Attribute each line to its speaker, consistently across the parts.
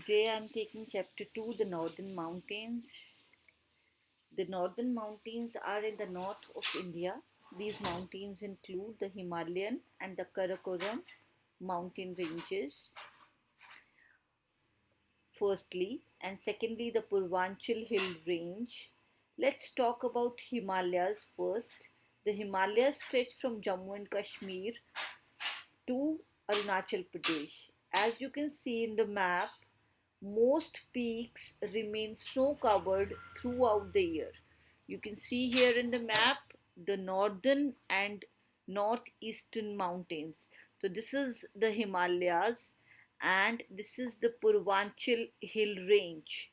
Speaker 1: Today I am taking chapter 2, the Northern Mountains. The Northern Mountains are in the north of India. These mountains include the Himalayan and the Karakoram mountain ranges, firstly, and secondly, the Purvanchal Hill Range. Let's talk about Himalayas first. The Himalayas stretch from Jammu and Kashmir to Arunachal Pradesh. As you can see in the map, most peaks remain snow covered throughout the year. You can see here in the map the northern and northeastern mountains. So, this is the Himalayas and this is the Purvanchal Hill Range.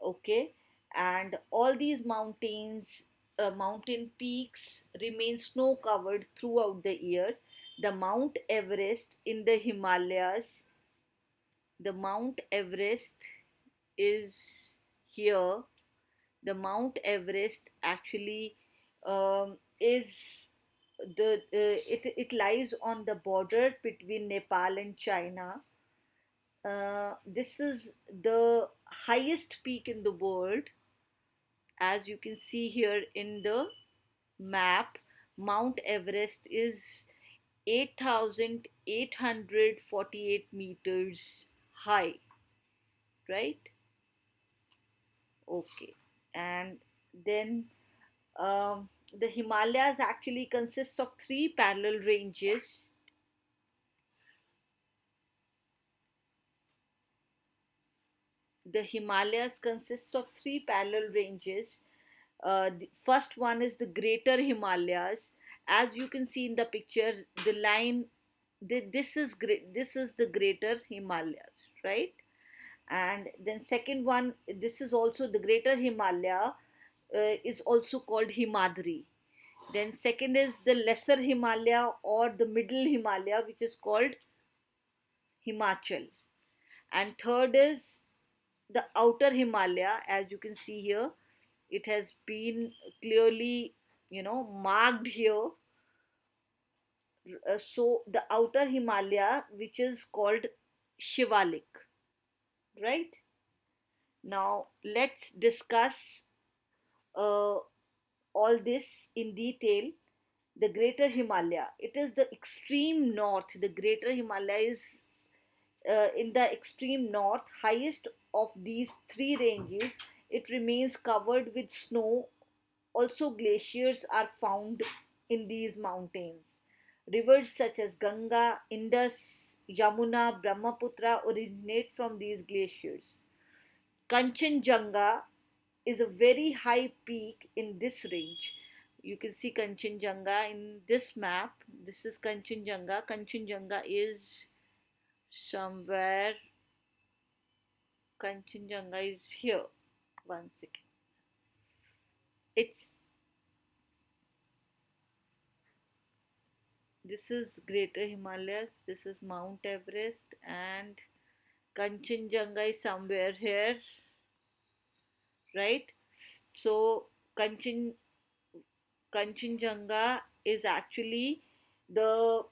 Speaker 1: Okay, and all these mountain peaks remain snow covered throughout the year. The Mount Everest in the Himalayas, the Mount Everest is here. The Mount Everest actually is it lies on the border between Nepal and China. This is the highest peak in the world, as you can see here in the map. Mount Everest is 8,848 meters high, right? Okay, and then the Himalayas actually consists of three parallel ranges. The Himalayas consists of three parallel ranges. The first one is the Greater Himalayas. As you can see in the picture, the line, this is great. This is the Greater Himalayas, right? And then second one, this is also the Greater Himalaya, is also called Himadri. Then second is the Lesser Himalaya or the Middle Himalaya, which is called Himachal. And third is the Outer Himalaya. As you can see here, it has been clearly, marked here. So the Outer Himalaya, which is called Shivalik, right? Now let's discuss uh, all this in detail. The Greater Himalaya, it is the extreme north. The Greater Himalaya is in the extreme north, highest of these three ranges. It remains covered with snow. Also, glaciers are found in these mountains. Rivers such as Ganga, Indus, Yamuna, Brahmaputra originate from these glaciers. Kanchenjunga is a very high peak in this range. You can see Kanchenjunga in this map. This is Kanchenjunga. Kanchenjunga is somewhere. Kanchenjunga is here. One second. It's This is Greater Himalayas. This is Mount Everest, and Kanchenjunga is somewhere here, right? So Kanchenjunga is actually the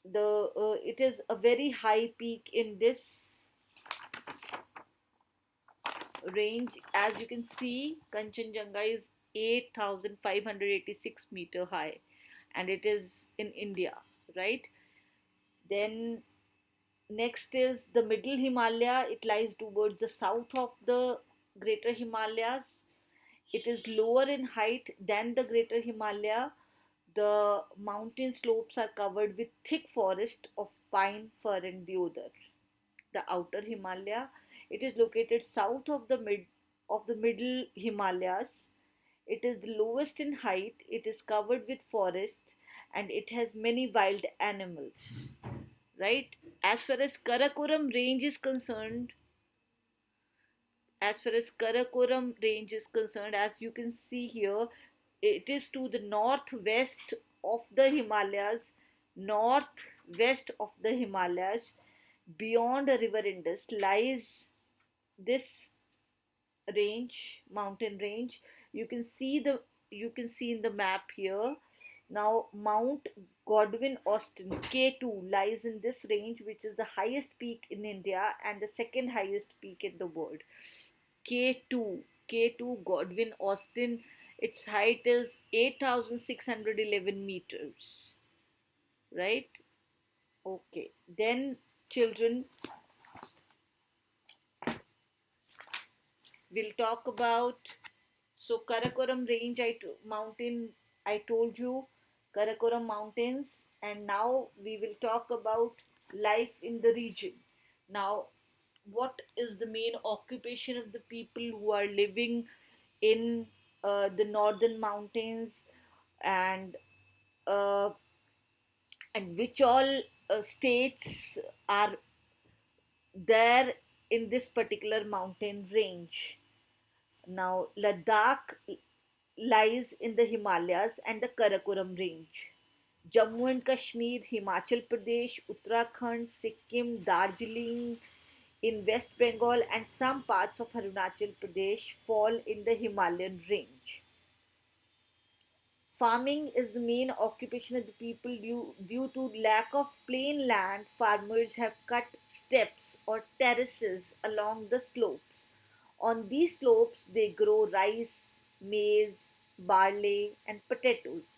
Speaker 1: it is a very high peak in this range. As you can see, Kanchenjunga is 8,586 meter high, and it is in India, right? Then next is the Middle Himalaya. It lies towards the south of the Greater Himalayas. It is lower in height than the Greater Himalaya. The mountain slopes are covered with thick forest of pine, fir, and deodar. The Outer Himalaya, it is located south of the Middle Himalayas. It is the lowest in height. It is covered with forest, and it has many wild animals. Right? As far as Karakoram range is concerned, as you can see here, it is to the northwest of the Himalayas, northwest of the Himalayas. Beyond the river Indus lies this mountain range. You can see in the map here. Now, Mount Godwin Austen K2 lies in this range, which is the highest peak in India and the second highest peak in the world. K2 Godwin Austen, its height is 8,611 meters, right? Okay, then children, we'll talk about so Karakoram range mountain I told you Karakoram mountains, and now we will talk about life in the region. Now, what is the main occupation of the people who are living in the northern mountains, and uh, which all states are there in this particular mountain range? Now, Ladakh lies in the Himalayas and the Karakoram range. Jammu and Kashmir, Himachal Pradesh, Uttarakhand, Sikkim, Darjeeling in West Bengal, and some parts of Arunachal Pradesh fall in the Himalayan range. Farming is the main occupation of the people. Due to lack of plain land, farmers have cut steps or terraces along the slopes. On these slopes, they grow rice, maize, barley, and potatoes.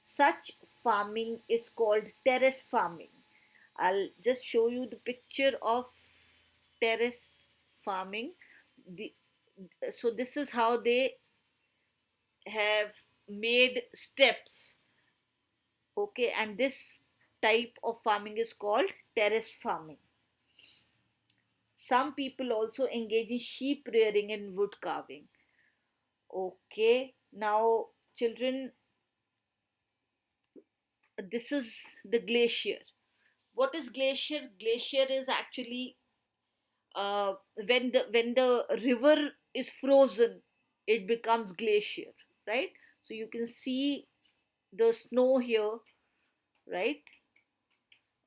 Speaker 1: Such farming is called terrace farming. I'll just show you the picture of terrace farming. The, so, this is how they have made steps. Okay, and this type of farming is called terrace farming. Some people also engage in sheep rearing and wood carving. Okay, now children, this is the glacier. What is glacier? Glacier is actually when the river is frozen, it becomes glacier, right? So you can see the snow here, right?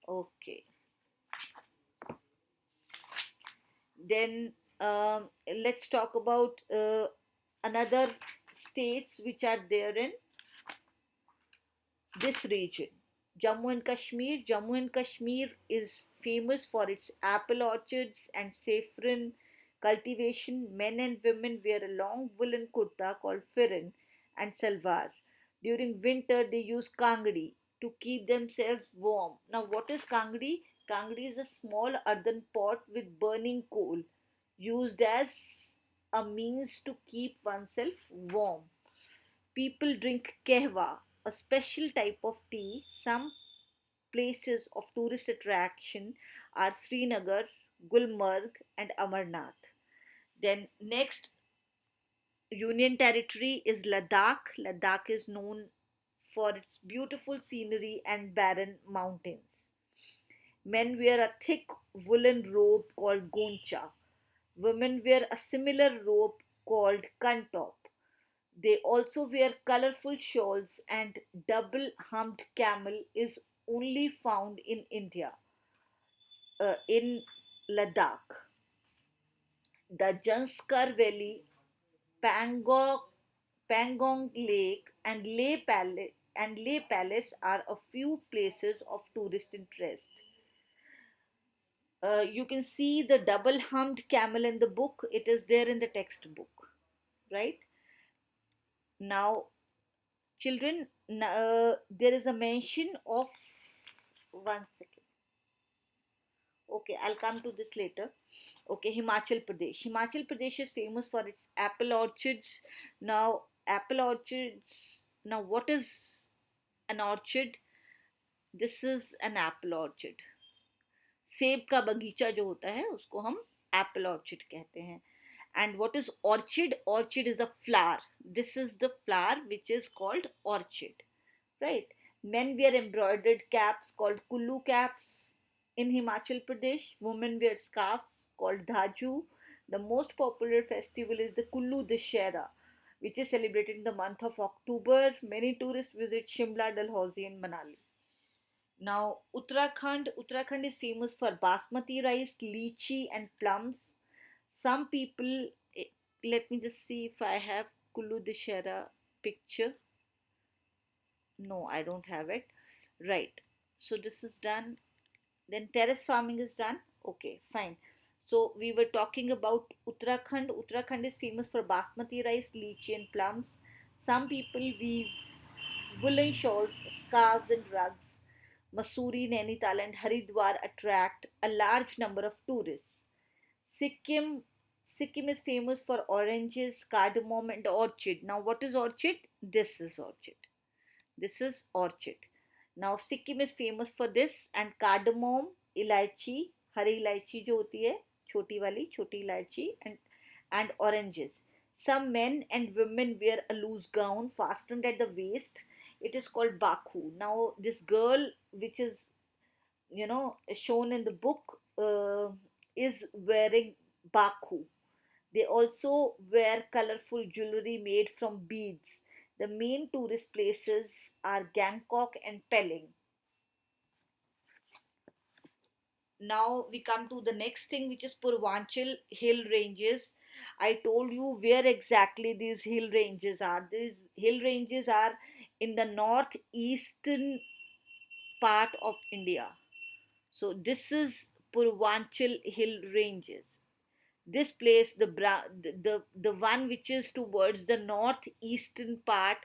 Speaker 1: Okay. Then let's talk about another states which are there in this region. Jammu and Kashmir. Jammu and Kashmir is famous for its apple orchards and saffron cultivation. Men and women wear a long woolen kurta called firan and salwar. During winter, they use kangdi to keep themselves warm. Now, what is kangdi? Kangdi is a small earthen pot with burning coal used as a means to keep oneself warm. People drink kehwa, a special type of tea. Some places of tourist attraction are Srinagar, Gulmarg, and Amarnath. Then next union territory is Ladakh. Ladakh is known for its beautiful scenery and barren mountains. Men wear a thick woolen robe called goncha. Women wear a similar robe called kantop. They also wear colorful shawls, and double humped camel is only found in India, in Ladakh. The Janskar Valley, Pangong, Pangong Lake, and Leh Palace are a few places of tourist interest. You can see the double humped camel in the book. It is there in the textbook, right? Now, children, there is a mention of one second. Okay, I'll come to this later. Okay, Himachal Pradesh. Himachal Pradesh is famous for its apple orchards. Now, apple orchards. Now, what is an orchard? This is an apple orchard. सेब का बगीचा जो होता है उसको हम Apple orchid कहते हैं. And what is orchid? Orchid is a flower. This is the flower which is called orchid, right? Men wear embroidered caps called kullu caps in Himachal Pradesh. Women wear scarves called dhaju. The most popular festival is the Kullu Dashera, which is celebrated in the month of October. Many tourists visit Shimla, Dalhousie, and Manali. Now, Uttarakhand is famous for basmati rice, lychee, and plums. Some people, eh, let me just see if I have Kullu Dashera picture. No, I don't have it. Right, so this is done. Then terrace farming is done. Okay, fine. So we were talking about Uttarakhand. Uttarakhand is famous for basmati rice, lychee, and plums. Some people weave woolen shawls, scarves, and rugs. Mussoorie, Nainital, and Haridwar attract a large number of tourists. Sikkim, Sikkim is famous for oranges, cardamom, and orchid. Now, what is orchid? This is orchid. This is orchid. Now Sikkim is famous for this, and cardamom, इलायची, हरी इलायची जो होती है, छोटी इलायची, and oranges. Some men and women wear a loose gown fastened at the waist. It is called bakhu. Now this girl, which is shown in the book, is wearing bakhu. They also wear colorful jewelry made from beads. The main tourist places are Gangkok and Pelling. Now we come to the next thing, which is Purvanchal hill ranges. I told you where exactly these hill ranges are. These hill ranges are in the northeastern part of India. So this is Purvanchal hill ranges. This place, the one which is towards the northeastern part,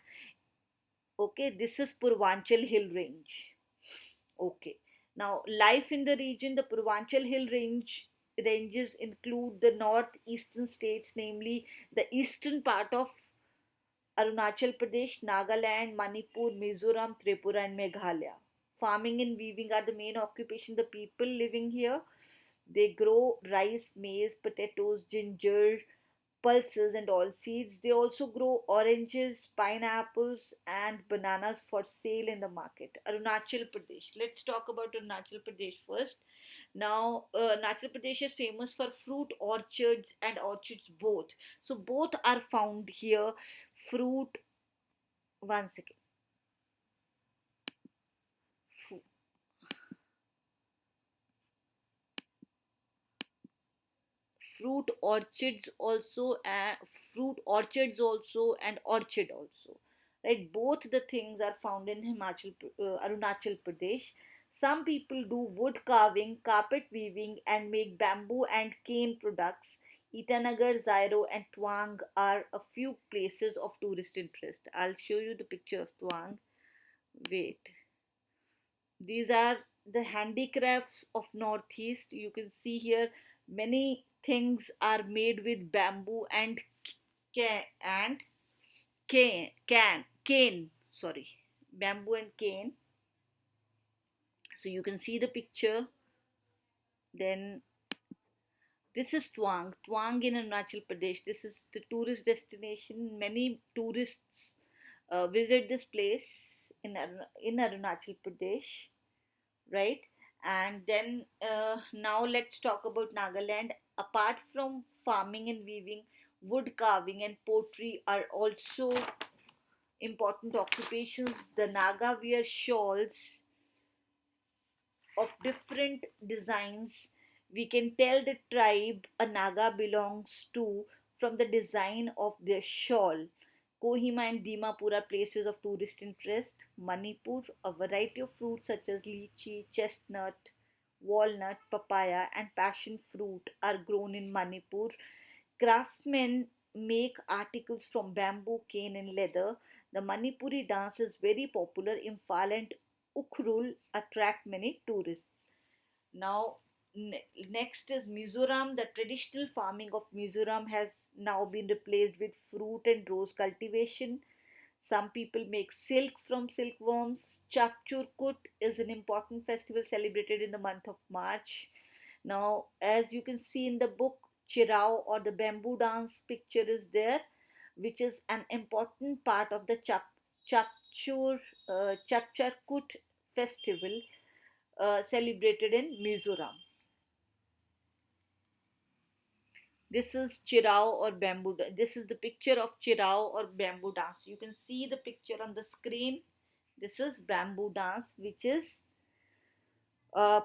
Speaker 1: okay, this is Purvanchal hill range. Okay, now life in the region, the Purvanchal hill ranges include the northeastern states, namely the eastern part of Arunachal Pradesh, Nagaland, Manipur, Mizoram, Tripura, and Meghalaya. Farming and weaving are the main occupation. The people living here, they grow rice, maize, potatoes, ginger, pulses, and all seeds. They also grow oranges, pineapples, and bananas for sale in the market. Arunachal Pradesh. Let's talk about Arunachal Pradesh first. Now, Arunachal Pradesh is famous for fruit orchards and orchards both. So both are found here. Fruit. One second. fruit orchards also and orchid also, right? Both the things are found in Arunachal Pradesh. Some people do wood carving, carpet weaving, and make bamboo and cane products. Itanagar, Zairo, and Tawang are a few places of tourist interest. I'll show you the picture of Tawang. Wait, these are the handicrafts of Northeast. You can see here many things are made with bamboo and and cane. Sorry, bamboo and cane. So you can see the picture. Then this is Tawang in Arunachal Pradesh. This is the tourist destination. Many tourists visit this place in Arunachal Pradesh, right? And then now let's talk about Nagaland. Apart from farming and weaving, wood carving and pottery are also important occupations. The Naga wear shawls of different designs. We can tell the tribe a Naga belongs to from the design of their shawl. Kohima and Dimapur are places of tourist interest. Manipur, a variety of fruits such as lychee, chestnut, walnut, papaya, and passion fruit are grown in Manipur. Craftsmen make articles from bamboo, cane, and leather. The Manipuri dance is very popular. Imphal and Ukhrul attract many tourists. Now, next is Mizoram. The traditional farming of Mizoram has now been replaced with fruit and rose cultivation. Some people make silk from silkworms. Chapchurkut is an important festival celebrated in the month of March. Now, as you can see in the book, Cheraw or the bamboo dance picture is there, which is an important part of the Chapchurkut festival celebrated in Mizoram. This is Cheraw or bamboo. This is the picture of Cheraw or bamboo dance. You can see the picture on the screen. This is bamboo dance, which is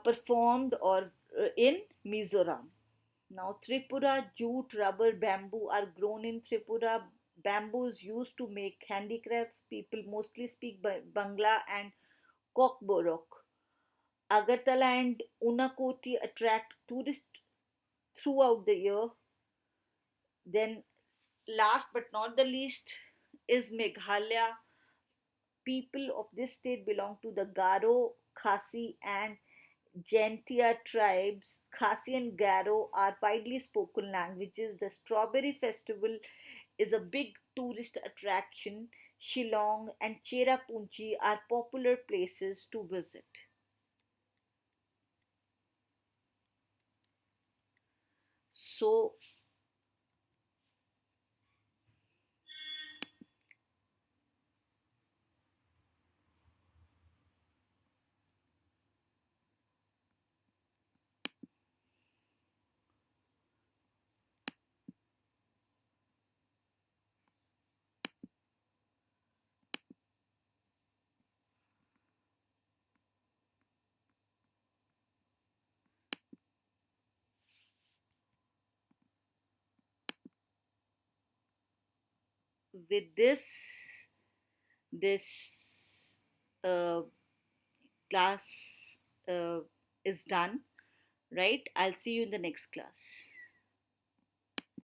Speaker 1: performed or in Mizoram. Now, Tripura, jute, rubber, bamboo are grown in Tripura. bamboo is used to make handicrafts. People mostly speak Bangla and Kokborok. Agartala and Unakoti attract tourists throughout the year. Then, last but not the least, is Meghalaya. People of this state belong to the Garo, Khasi, and Gentia tribes. Khasi and Garo are widely spoken languages. The Strawberry Festival is a big tourist attraction. Shillong and Cherrapunchi are popular places to visit. So, with this uh, class uh, is done, right? I'll see you in the next class.